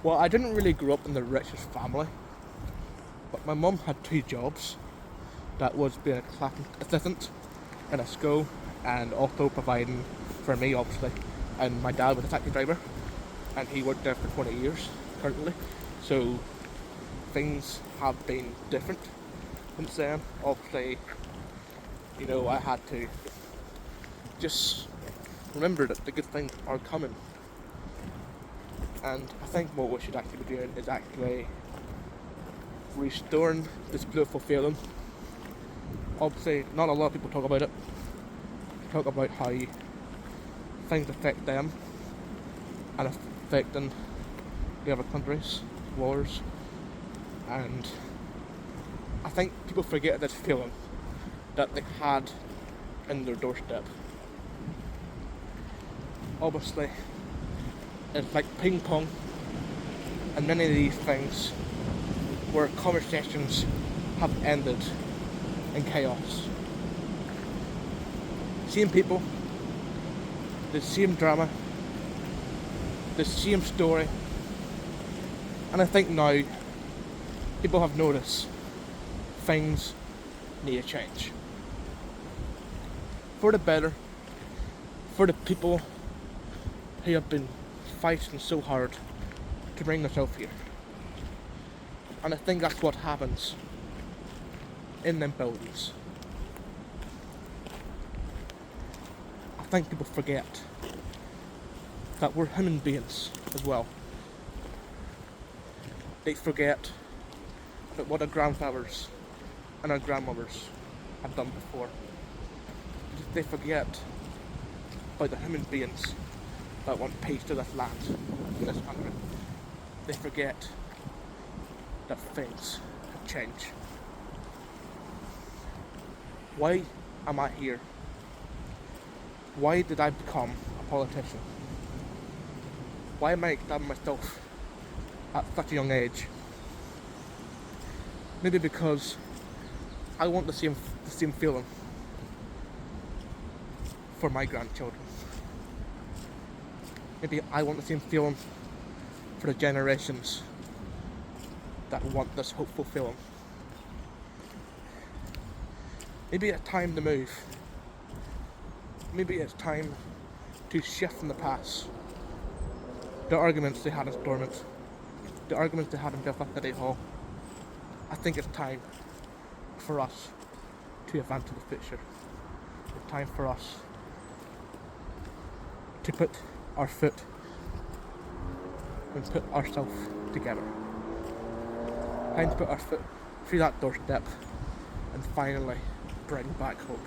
Well, I didn't really grow up in the richest family, but my mum had two jobs. That was being a class assistant in a school and also providing for me, obviously. And my dad was a taxi driver, and he worked there for 20 years currently. So things have been different since then. Obviously, I had to just remember that the good things are coming. And I think what we should actually be doing is actually restoring this beautiful feeling. Obviously, not a lot of people talk about it. They talk about how things affect them and affecting the other countries, wars, and I think people forget this feeling that they had in their doorstep. Obviously, it's like ping pong, and many of these things where conversations have ended in chaos. Same people, the same drama, the same story, and I think now people have noticed things need to change. For the better, for the people who have been fighting so hard to bring themselves here. And I think that's what happens in them buildings. I think people forget that we're human beings as well. They forget that what our grandfathers and our grandmothers have done before. They forget about the human beings that want peace to this land, in this country. They forget that things have changed. Why am I here? Why did I become a politician? Why am I examining myself at such a young age? Maybe because I want the same feeling for my grandchildren. Maybe I want the same feeling for the generations that want this hopeful feeling. Maybe it's time to move. Maybe it's time to shift from the past. The arguments they had in Stormont, the arguments they had in Belfast City Hall. I think it's time for us to advance to the future. It's time for us to put our foot and put ourselves together. Time to put our foot through that doorstep and finally bring back hope.